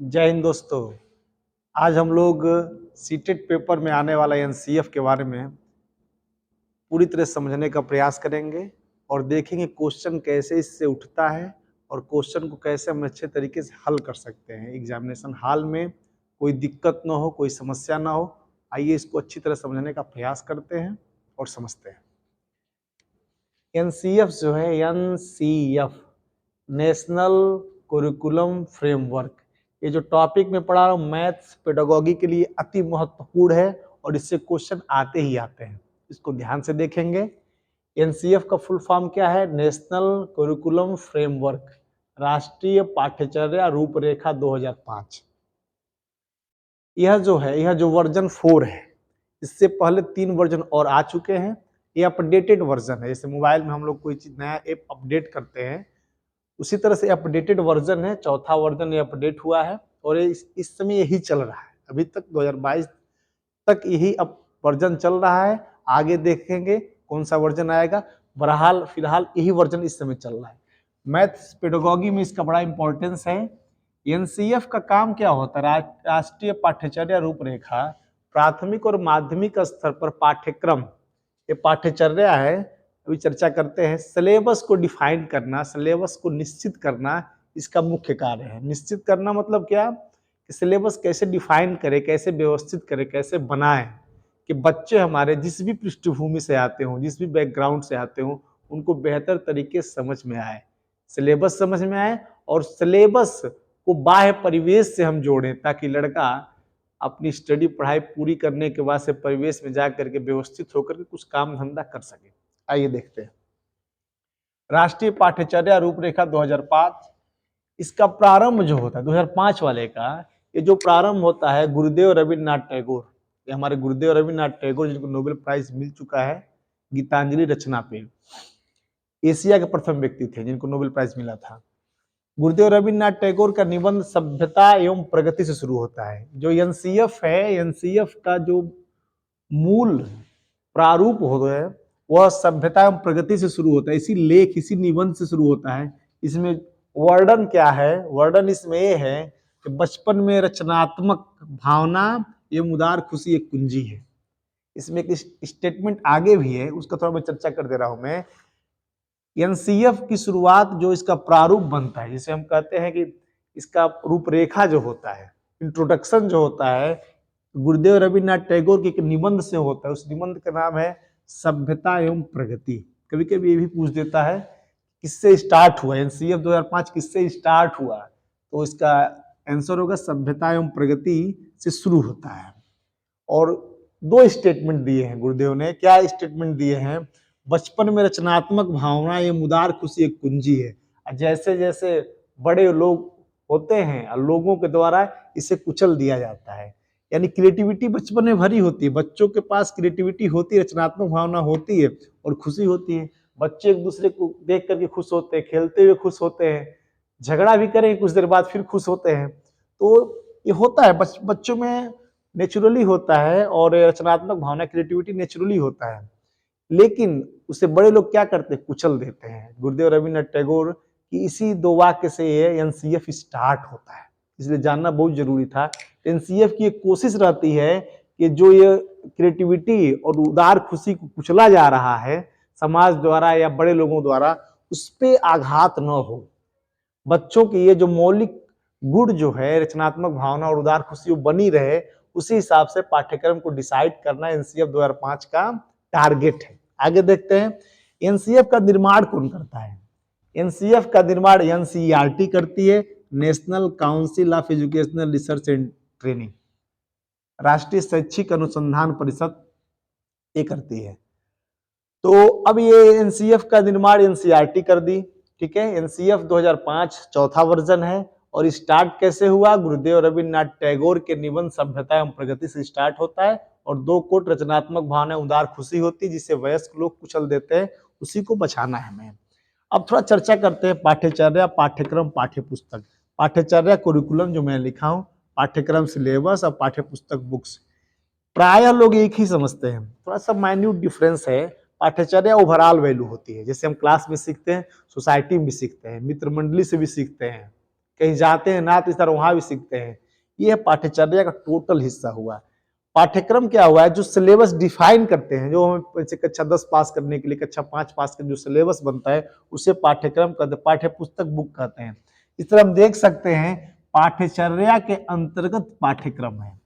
जय हिंद दोस्तों। आज हम लोग सीटेट पेपर में आने वाला एनसीएफ के बारे में पूरी तरह समझने का प्रयास करेंगे और देखेंगे क्वेश्चन कैसे इससे उठता है और क्वेश्चन को कैसे हम अच्छे तरीके से हल कर सकते हैं एग्जामिनेशन हॉल में। कोई दिक्कत ना हो, कोई समस्या ना हो। आइए इसको अच्छी तरह समझने का प्रयास करते हैं और समझते हैं। एनसीएफ जो है, एनसीएफ नेशनल कुरिकुलम फ्रेमवर्क, ये जो टॉपिक में पढ़ा रहा हूँ मैथ्स पेडागोगी के लिए अति महत्वपूर्ण है और इससे क्वेश्चन आते ही आते हैं। इसको ध्यान से देखेंगे। एनसीएफ का फुल फॉर्म क्या है? नेशनल कुरिकुलम फ्रेमवर्क, राष्ट्रीय पाठ्यचर्या रूपरेखा 2005। यह जो वर्जन 4 है, इससे पहले 3 वर्जन और आ चुके हैं। ये अपडेटेड वर्जन है। जैसे मोबाइल में हम लोग कोई चीज नया ऐप अपडेट करते हैं, उसी तरह से अपडेटेड वर्जन है। चौथा वर्जन ये अपडेट हुआ है और इस समय यही चल रहा है। अभी तक 2022 तक यही अब वर्जन चल रहा है। आगे देखेंगे कौन सा वर्जन आएगा। बहरहाल फिलहाल यही वर्जन इस समय चल रहा है। मैथ्स पेडागोगी में इसका बड़ा इंपॉर्टेंस है। एनसीएफ का काम क्या होता है? राष्ट्रीय पाठ्यचर्या रूपरेखा प्राथमिक और माध्यमिक स्तर पर पाठ्यक्रम, ये पाठ्यचर्या है, अभी चर्चा करते हैं। सिलेबस को डिफाइन करना, सिलेबस को निश्चित करना इसका मुख्य कार्य है। निश्चित करना मतलब क्या कि सिलेबस कैसे डिफाइन करे, कैसे व्यवस्थित करे, कैसे बनाए कि बच्चे हमारे जिस भी पृष्ठभूमि से आते हों, जिस भी बैकग्राउंड से आते हों, उनको बेहतर तरीके से समझ में आए, सिलेबस समझ में आए और सिलेबस को बाह्य परिवेश से हम जोड़ें ताकि लड़का अपनी स्टडी पढ़ाई पूरी करने के बाद से परिवेश में जा करके व्यवस्थित होकर के कुछ काम धंधा कर सके। आइए देखते हैं। राष्ट्रीय पाठ्यचर्या रूपरेखा 2005, इसका प्रारंभ जो होता है 2005 वाले का, ये जो प्रारंभ होता है गुरुदेव रविन्द्रनाथ टैगोर, ये हमारे गुरुदेव रविन्द्रनाथ टैगोर जिनको नोबेल प्राइज मिल चुका है गीतांजलि रचना पे, एशिया के प्रथम व्यक्ति थे जिनको नोबेल प्राइज मिला था। गुरुदेव रविन्द्रनाथ टैगोर का निबंध सभ्यता एवं प्रगति से शुरू होता है। जो एनसीएफ है, एनसीएफ का जो मूल प्रारूप हो गए वह सभ्यता एवं प्रगति से शुरू होता है। इसी लेख, इसी निबंध से शुरू होता है। इसमें वर्णन क्या है? वर्णन इसमें यह है कि बचपन में रचनात्मक भावना एवं उदार खुशी एक कुंजी है। इसमें एक स्टेटमेंट आगे भी है, उसका थोड़ा मैं चर्चा कर दे रहा हूं मैं। एनसीएफ की शुरुआत, जो इसका प्रारूप बनता है, जिसे हम कहते हैं कि इसका रूपरेखा जो होता है, इंट्रोडक्शन जो होता है, गुरुदेव रविन्द्रनाथ टैगोर के एक निबंध से होता है। उस निबंध का नाम है सभ्यता एवं प्रगति। कभी कभी ये भी पूछ देता है किससे स्टार्ट हुआ, एनसीएफ 2005 किससे स्टार्ट हुआ, तो इसका आंसर होगा सभ्यता एवं प्रगति से शुरू होता है। और 2 स्टेटमेंट दिए हैं गुरुदेव ने। क्या स्टेटमेंट दिए हैं? बचपन में रचनात्मक भावना ये उदार खुशी एक कुंजी है। जैसे जैसे बड़े लोग होते हैं और लोगों के द्वारा इसे कुचल दिया जाता है। यानी क्रिएटिविटी बचपन में भरी होती है, बच्चों के पास क्रिएटिविटी होती है, रचनात्मक भावना होती है और खुशी होती है। बच्चे एक दूसरे को देख करके खुश होते हैं, खेलते हुए खुश होते हैं, झगड़ा भी करें कुछ देर बाद फिर खुश होते हैं। तो ये होता है बच्चों में, नेचुरली होता है और रचनात्मक भावना क्रिएटिविटी नेचुरली होता है। लेकिन उसे बड़े लोग क्या करते हैं? कुचल देते हैं। गुरुदेव रविन्द्रनाथ टैगोर की इसी 2 वाक्य से ये एनसीएफ स्टार्ट होता है, इसलिए जानना बहुत जरूरी था। एनसीएफ की एक कोशिश रहती है कि जो ये क्रिएटिविटी और उदार खुशी को कुचला जा रहा है समाज द्वारा या बड़े लोगों द्वारा, उस पर आघात न हो। बच्चों की ये जो मौलिक गुण जो है, रचनात्मक भावना और उदार खुशी, वो बनी रहे, उसी हिसाब से पाठ्यक्रम को डिसाइड करना एनसीएफ 2005 का टारगेट है। आगे देखते हैं एनसीएफ का निर्माण कौन करता है। एनसीएफ का निर्माण एनसीईआरटी करती है, national council of educational research and training, राष्ट्रीय शैक्षिक अनुसंधान परिषद ये करती है। तो अब ये एनसीएफ का निर्माण एनसीईआरटी कर दी, ठीक है। एनसीएफ 2005 चौथा वर्जन है और स्टार्ट कैसे हुआ? गुरुदेव रविन्द्रनाथ टैगोर के निबंध सभ्यता एवं प्रगति से स्टार्ट होता है और 2 कोट रचनात्मक भावना उदार खुशी होती है, जिसे वयस्क लोग कुचल देते हैं, उसी को बचाना है हमें। अब थोड़ा चर्चा करते हैं पाठ्यचर्या, पाठ्यक्रम, पाठ्यपुस्तक। पाठ्यचर्या कुरिकुलम जो मैं लिखा हूँ, पाठ्यक्रम सिलेबस और पाठ्यपुस्तक बुक्स, प्रायः लोग एक ही समझते हैं। थोड़ा सा माइन्यूट डिफरेंस है। पाठ्यचर्या ओवरऑल वैल्यू होती है, जैसे हम क्लास में सीखते हैं, सोसाइटी में भी सीखते हैं, मित्र मंडली से भी सीखते हैं, कहीं जाते हैं ना तो इस तरह वहां भी सीखते हैं। ये पाठ्यचर्या का टोटल हिस्सा हुआ। पाठ्यक्रम क्या हुआ है, जो सिलेबस डिफाइन करते हैं, जो हमें जैसे कक्षा 10 पास करने के लिए, कक्षा 5 पास करने जो सिलेबस बनता है उसे पाठ्यक्रम कहते, पाठ्य पुस्तक बुक कहते हैं। इस तरह हम देख सकते हैं पाठ्यचर्या के अंतर्गत पाठ्यक्रम है।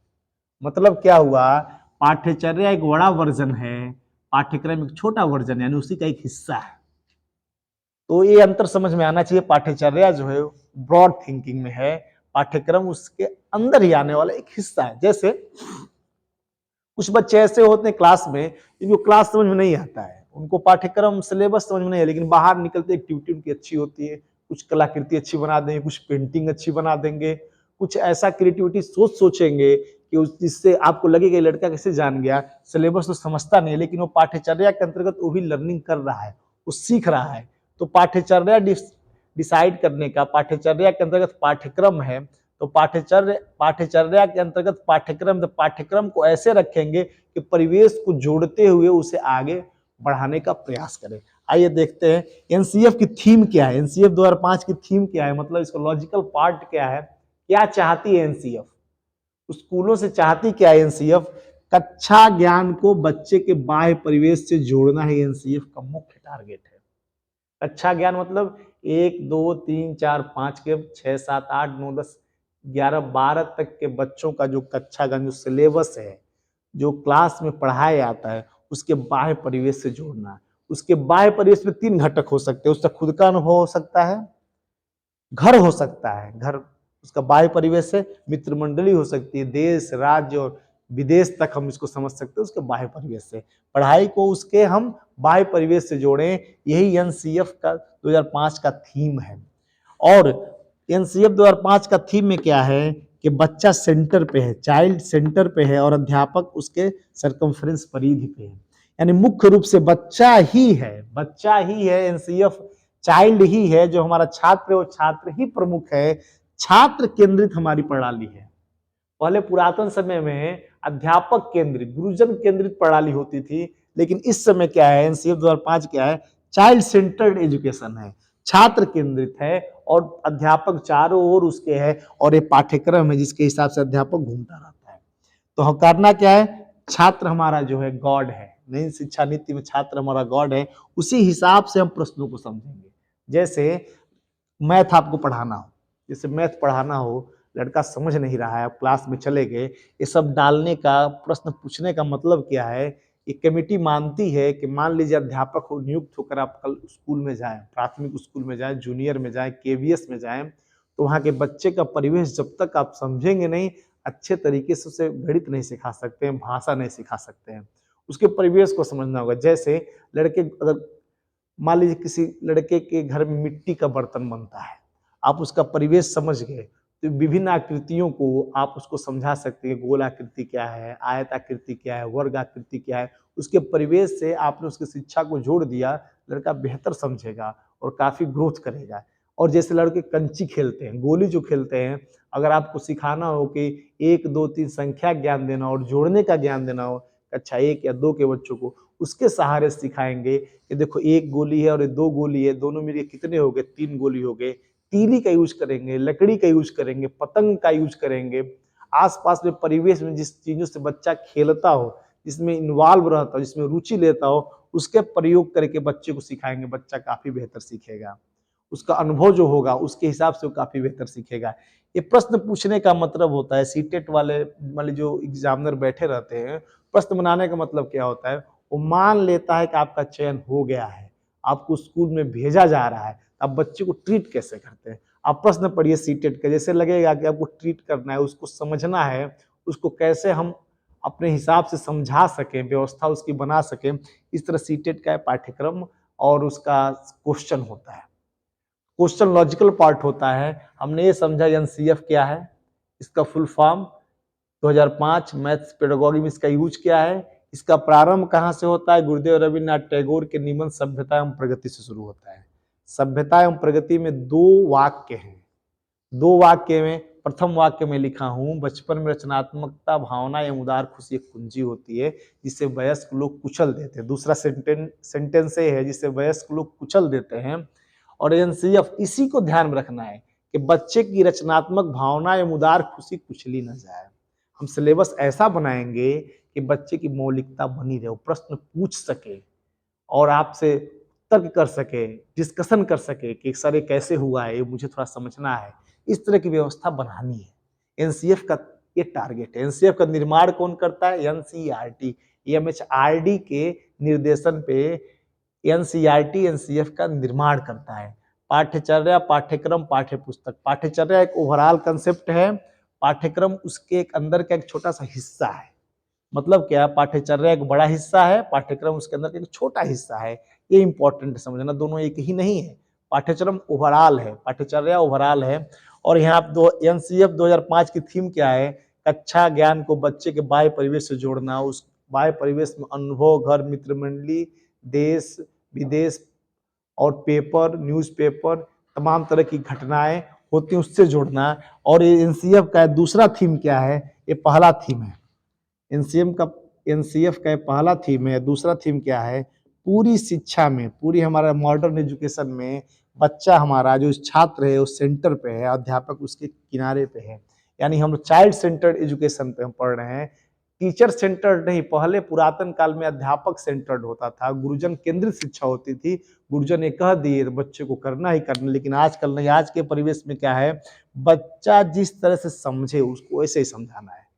मतलब क्या हुआ, पाठ्यचर्या एक बड़ा वर्जन है, पाठ्यक्रम एक छोटा वर्जन है, यानी उसी का एक हिस्सा है। तो ये अंतर समझ में आना चाहिए। पाठ्यचर्या जो है ब्रॉड थिंकिंग में है, पाठ्यक्रम उसके अंदर ही आने वाला एक हिस्सा है। जैसे कुछ बच्चे ऐसे होते हैं क्लास में जिनको क्लास समझ में नहीं आता है, उनको पाठ्यक्रम सिलेबस समझ में नहीं है, लेकिन बाहर निकलते एक्टिविटी उनकी अच्छी होती है, कुछ कलाकृति अच्छी बना देंगे, कुछ पेंटिंग अच्छी बना देंगे, कुछ ऐसा क्रिएटिविटी सोचेंगे कि जिससे आपको लगेगा ये लड़का कैसे जान गया, सिलेबस तो समझता नहीं, लेकिन वो पाठ्यचर्या के अंतर्गत वो भी लर्निंग कर रहा है, वो सीख रहा है। तो पाठ्यचर्या डिसाइड करने का, पाठ्यचर्या के अंतर्गत पाठ्यक्रम है, तो पाठ्यचर्या के अंतर्गत पाठ्यक्रम, तो पाठ्यक्रम को ऐसे रखेंगे कि परिवेश को जोड़ते हुए उसे आगे बढ़ाने का प्रयास करें। आइए देखते हैं एनसीएफ की थीम क्या है, एनसीएफ 2005 की थीम क्या है, मतलब इसका लॉजिकल पार्ट क्या है, क्या चाहती है एनसीएफ, स्कूलों से चाहती क्या है एनसीएफ, कक्षा ज्ञान को बच्चे के बाह्य परिवेश से जोड़ना है, एनसीएफ का मुख्य टारगेट है। कक्षा ज्ञान मतलब 1 2 3 4 5 के 6 7 8 9 10 11 12 तक के बच्चों का जो कक्षा ज्ञान, जो सिलेबस है, जो क्लास में पढ़ाया जाता है, उसके बाह्य परिवेश से जोड़ना है। उसके बाह्य परिवेश में 3 घटक हो सकते हैं, उसका खुद का अनुभव हो सकता है, घर हो सकता है, घर उसका बाह्य परिवेश है, मित्र मंडली हो सकती है, देश राज्य और विदेश तक हम इसको समझ सकते हैं उसके बाह्य परिवेश से। पढ़ाई को उसके हम बाह्य परिवेश से जोड़ें, यही एनसीएफ का 2005 का थीम है। और एनसीएफ 2005 का थीम में क्या है कि बच्चा सेंटर पे है, चाइल्ड सेंटर पे है, और अध्यापक उसके सरकमफ्रेंस परिधि पे है। यानी मुख्य रूप से बच्चा ही है एनसीएफ, चाइल्ड ही है जो हमारा छात्र है, वो छात्र ही प्रमुख है, छात्र केंद्रित हमारी प्रणाली है। पहले पुरातन समय में अध्यापक केंद्रित, गुरुजन केंद्रित प्रणाली होती थी, लेकिन इस समय क्या है, एनसीएफ 2005 क्या है, चाइल्ड सेंटर्ड एजुकेशन है, छात्र केंद्रित है, और अध्यापक चारों ओर उसके है, और ये पाठ्यक्रम है जिसके हिसाब से अध्यापक घूमता रहता है। तो हम करना क्या है, छात्र हमारा जो है गॉड है, नई शिक्षा नीति में छात्र हमारा गॉड है, उसी हिसाब से हम प्रश्नों को समझेंगे। जैसे मैथ आपको पढ़ाना हो, जैसे मैथ पढ़ाना हो, लड़का समझ नहीं रहा है, आप क्लास में चले गए, ये सब डालने का, प्रश्न पूछने का मतलब क्या है, एक कमेटी मानती है कि मान लीजिए अध्यापक हो नियुक्त होकर आप कल स्कूल में जाएं, प्राथमिक स्कूल में जाएं, जूनियर में जाएं, केवीएस में जाएं, तो वहाँ के बच्चे का परिवेश जब तक आप समझेंगे नहीं, अच्छे तरीके से उसे गणित नहीं सिखा सकते हैं, भाषा नहीं सिखा सकते हैं, उसके परिवेश को समझना होगा। जैसे लड़के, अगर मान लीजिए किसी लड़के के घर में मिट्टी का बर्तन बनता है, आप उसका परिवेश समझ गए तो विभिन्न आकृतियों को आप उसको समझा सकते हैं, गोल आकृति क्या है, आयत आकृति क्या है, वर्ग आकृति क्या है, उसके परिवेश से आपने उसकी शिक्षा को जोड़ दिया, लड़का बेहतर समझेगा और काफी ग्रोथ करेगा। और जैसे लड़के कंची खेलते हैं, गोली जो खेलते हैं, अगर आपको सिखाना हो कि 1 2 3 संख्या ज्ञान देना और जोड़ने का ज्ञान देना हो कक्षा 1 या 2 के बच्चों को, उसके सहारे सिखाएंगे कि देखो 1 गोली है और 2 गोली है, दोनों मिलके कितने हो गए, 3 गोली हो गए। तीली का यूज करेंगे, लकड़ी का यूज करेंगे, पतंग का यूज करेंगे, आसपास में परिवेश में जिस चीजों से बच्चा खेलता हो, जिसमें इन्वॉल्व रहता हो, जिसमें रुचि लेता हो, उसके प्रयोग करके बच्चे को सिखाएंगे, बच्चा काफी बेहतर सीखेगा। उसका अनुभव जो होगा उसके हिसाब से वो काफी बेहतर सीखेगा। ये प्रश्न पूछने का मतलब होता है, सीटेट वाले जो एग्जामिनर बैठे रहते हैं, प्रश्न बनाने का मतलब क्या होता है, वो मान लेता है कि आपका चयन हो गया है, आपको स्कूल में भेजा जा रहा है, आप बच्चे को ट्रीट कैसे करते हैं। आप प्रश्न पढ़िए सीटेट का, जैसे लगेगा कि आपको ट्रीट करना है, उसको समझना है, उसको कैसे हम अपने हिसाब से समझा सकें, व्यवस्था उसकी बना सकें, इस तरह सीटेट का पाठ्यक्रम और उसका क्वेश्चन होता है। क्वेश्चन लॉजिकल पार्ट होता है। हमने ये समझा एनसीएफ क्या है, इसका फुल फॉर्म 2005 मैथ्स पेडागोगी में इसका यूज क्या है, इसका प्रारंभ कहाँ से होता है, गुरुदेव रविन्द्रनाथ टैगोर के निबंध सभ्यता एवं प्रगति से शुरू होता है। सभ्यता एवं प्रगति में 2 वाक्य हैं, 2 वाक्य में, प्रथम वाक्य में लिखा हूं, बचपन में रचनात्मकता भावना एवं उदार खुशी एक कुंजी होती है जिसे वयस्क लोग कुचल देते हैं। दूसरा सेंटेंस ये है जिसे वयस्क लोग कुचल देते हैं। और एनसीएफ इसी को ध्यान में रखना है कि बच्चे की रचनात्मक भावना या उदार खुशी कुचली न जाए। हम सिलेबस ऐसा बनाएंगे कि बच्चे की मौलिकता बनी रहे, वो प्रश्न पूछ सके और आपसे तर्क कर सके, डिस्कशन कर सके कि सर ये कैसे हुआ है, ये मुझे थोड़ा समझना है। इस तरह की व्यवस्था बनानी है। एनसीएफ का ये टारगेट है। एनसीएफ का निर्माण कौन करता है? एनसीईआरटी, एमएचआरडी के निर्देशन पे एनसीईआरटी एनसीएफ का निर्माण करता है। पाठ्यचर्या, पाठ्यक्रम, पाठ्यपुस्तक। पाठ्यचर्या एक ओवरऑल कंसेप्ट है, पाठ्यक्रम उसके एक अंदर का एक छोटा सा हिस्सा है। मतलब क्या? पाठ्यचर्या एक बड़ा हिस्सा है, पाठ्यक्रम उसके अंदर एक छोटा हिस्सा है। ये इंपॉर्टेंट समझना, दोनों एक ही नहीं है। पाठ्यक्रम ओवरऑल है, पाठ्यचर्या ओवरऑल है। और यहाँ दो एनसीएफ 2005 की थीम क्या है? कक्षा ज्ञान को बच्चे के बाह्य परिवेश से जोड़ना, उस बाह्य परिवेश में अनुभव, घर, मित्र मंडली, देश विदेश और पेपर, न्यूज़पेपर, तमाम तरह की घटनाएं होती हैं उससे जोड़ना। और ये एनसीएफ का दूसरा थीम क्या है? ये पहला थीम है एनसीएम का एनसीएफ का पहला थीम है। दूसरा थीम क्या है? पूरी शिक्षा में, पूरी हमारा मॉडर्न एजुकेशन में बच्चा हमारा जो छात्र है उस सेंटर पे है, अध्यापक उसके किनारे पे है। यानी हम चाइल्ड सेंटर्ड एजुकेशन पे हम पढ़ रहे हैं, टीचर सेंटर्ड नहीं। पहले पुरातन काल में अध्यापक सेंटर्ड होता था, गुरुजन केंद्रित शिक्षा होती थी। गुरुजन ने कह दिए तो बच्चे को करना ही करना। लेकिन आजकल नहीं, आज के परिवेश में क्या है? बच्चा जिस तरह से समझे उसको वैसे ही समझाना है।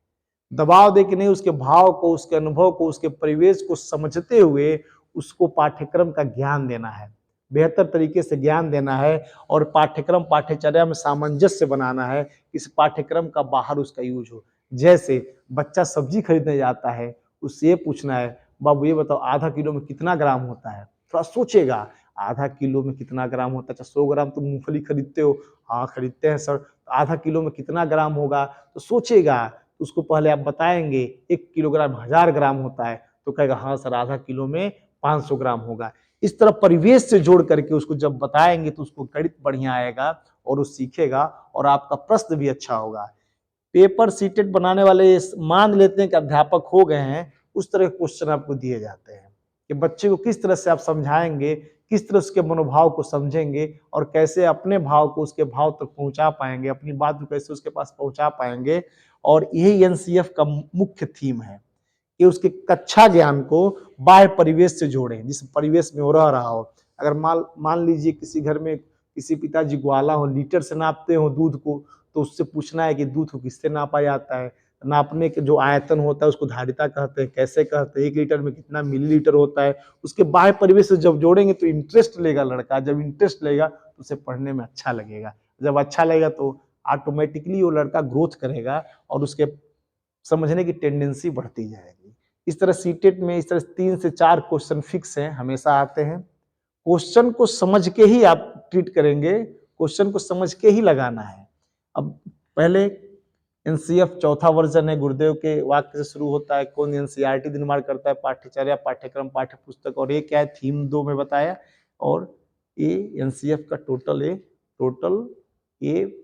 दबाव दे के नहीं, उसके भाव को, उसके अनुभव को, उसके परिवेश को समझते हुए उसको पाठ्यक्रम का ज्ञान देना है, बेहतर तरीके से ज्ञान देना है। और पाठ्यक्रम पाठ्यचर्या में सामंजस्य बनाना है, इस पाठ्यक्रम का बाहर उसका यूज हो। जैसे बच्चा सब्जी खरीदने जाता है, उससे ये पूछना है, बाबू ये बताओ आधा किलो में कितना ग्राम होता है? थोड़ा सोचेगा, आधा किलो में कितना ग्राम होता है? अच्छा 100 ग्राम तुम मूंगफली खरीदते हो? हाँ खरीदते हैं सर। आधा किलो में कितना ग्राम होगा? तो सोचेगा। उसको पहले आप बताएंगे 1 किलोग्राम 1000 ग्राम होता है, तो कहेगा हाँ सर आधा किलो में 500 ग्राम होगा। इस तरह परिवेश से जोड़ करके उसको जब बताएंगे तो उसको गणित बढ़िया आएगा और वो सीखेगा और आपका प्रश्न भी अच्छा होगा। पेपर सीटेड बनाने वाले मान लेते हैं कि अध्यापक हो गए हैं, उस तरह के क्वेश्चन आपको दिए जाते हैं कि बच्चे को किस तरह से आप समझाएंगे, किस तरह उसके मनोभाव को समझेंगे और कैसे अपने भाव को उसके भाव तक पहुंचा पाएंगे, अपनी बात को कैसे उसके पास पहुंचा पाएंगे। और यही एनसीएफ का मुख्य थीम है कि उसके कक्षा ज्ञान को बाह्य परिवेश से जोड़ें, जिस परिवेश में वो रह रहा हो। अगर मान लीजिए किसी घर में किसी पिताजी ग्वाला हो, लीटर से नापते हो दूध को, तो उससे पूछना है कि दूध को किससे नापा जाता है। नापने के जो आयतन होता है उसको धारिता कहते हैं। कैसे कहते हैं? 1 लीटर में कितना मिलीलीटर होता है? उसके बाह्य परिवेश से जब जोड़ेंगे तो इंटरेस्ट लेगा लड़का। जब इंटरेस्ट लेगा तो उसे पढ़ने में अच्छा लगेगा। जब अच्छा लगेगा तो ऑटोमेटिकली वो लड़का ग्रोथ करेगा और उसके समझने की टेंडेंसी बढ़ती जाएगी। इस तरह सीटेट में इस तरह 3 से 4 क्वेश्चन फिक्स हैं, हमेशा आते हैं। क्वेश्चन को समझ के ही आप ट्रीट करेंगे, क्वेश्चन को समझ के ही लगाना है। अब पहले एनसीएफ चौथा वर्जन है, गुरुदेव के वाक्य से शुरू होता है। कौन? एनसीईआरटी निर्माण करता है, पाठ्यचर्या, पाठ्यक्रम, पाठ्यपुस्तक। और ये क्या है? थीम 2 में बताया। और ये एनसीएफ का टोटल ये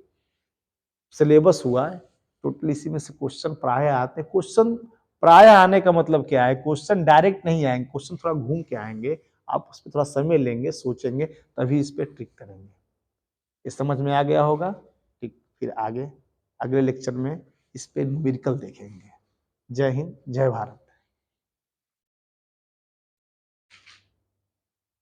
सिलेबस हुआ है। टोटल इसी में से क्वेश्चन प्राय आते हैं। क्वेश्चन प्राय आने का मतलब क्या है? क्वेश्चन डायरेक्ट नहीं आएंगे, क्वेश्चन थोड़ा घूम के आएंगे। आप उस पर थोड़ा समय लेंगे, सोचेंगे, तभी इस पे ट्रिक करेंगे। ये समझ में आ गया होगा? ठीक, फिर आगे अगले लेक्चर में इस पे न्यूमेरिकल देखेंगे। जय हिंद, जय भारत।